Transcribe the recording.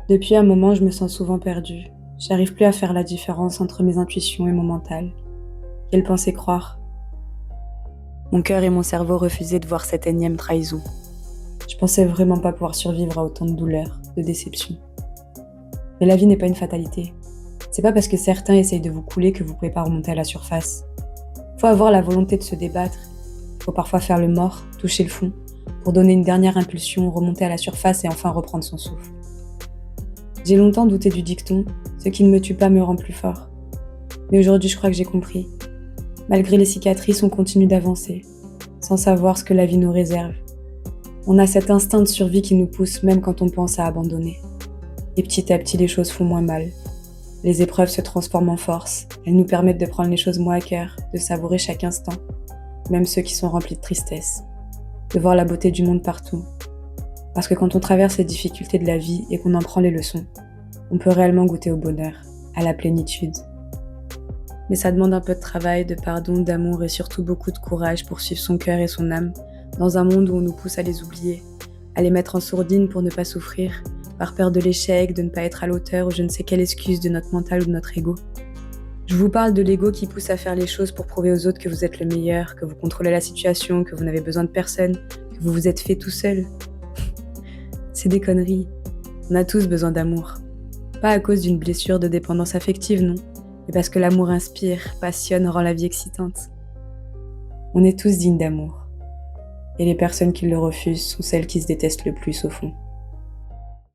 Depuis un moment, je me sens souvent perdue. J'arrive plus à faire la différence entre mes intuitions et mon mental. Quelle pensée croire? Mon cœur et mon cerveau refusaient de voir cette énième trahison. Je pensais vraiment pas pouvoir survivre à autant de douleurs, de déceptions. Mais la vie n'est pas une fatalité. C'est pas parce que certains essayent de vous couler que vous pouvez pas remonter à la surface. Faut avoir la volonté de se débattre. Faut parfois faire le mort, toucher le fond, pour donner une dernière impulsion, remonter à la surface et enfin reprendre son souffle. J'ai longtemps douté du dicton « Ce qui ne me tue pas me rend plus fort ». Mais aujourd'hui, je crois que j'ai compris. Malgré les cicatrices, on continue d'avancer, sans savoir ce que la vie nous réserve. On a cet instinct de survie qui nous pousse même quand on pense à abandonner. Et petit à petit, les choses font moins mal. Les épreuves se transforment en force. Elles nous permettent de prendre les choses moins à cœur, de savourer chaque instant, même ceux qui sont remplis de tristesse, de voir la beauté du monde partout. Parce que quand on traverse les difficultés de la vie et qu'on en prend les leçons, on peut réellement goûter au bonheur, à la plénitude. Mais ça demande un peu de travail, de pardon, d'amour et surtout beaucoup de courage pour suivre son cœur et son âme, dans un monde où on nous pousse à les oublier, à les mettre en sourdine pour ne pas souffrir, par peur de l'échec, de ne pas être à l'auteur ou je ne sais quelle excuse de notre mental ou de notre ego. Je vous parle de l'ego qui pousse à faire les choses pour prouver aux autres que vous êtes le meilleur, que vous contrôlez la situation, que vous n'avez besoin de personne, que vous vous êtes fait tout seul. C'est des conneries. On a tous besoin d'amour. Pas à cause d'une blessure de dépendance affective, non, mais parce que l'amour inspire, passionne, rend la vie excitante. On est tous dignes d'amour. Et les personnes qui le refusent sont celles qui se détestent le plus au fond.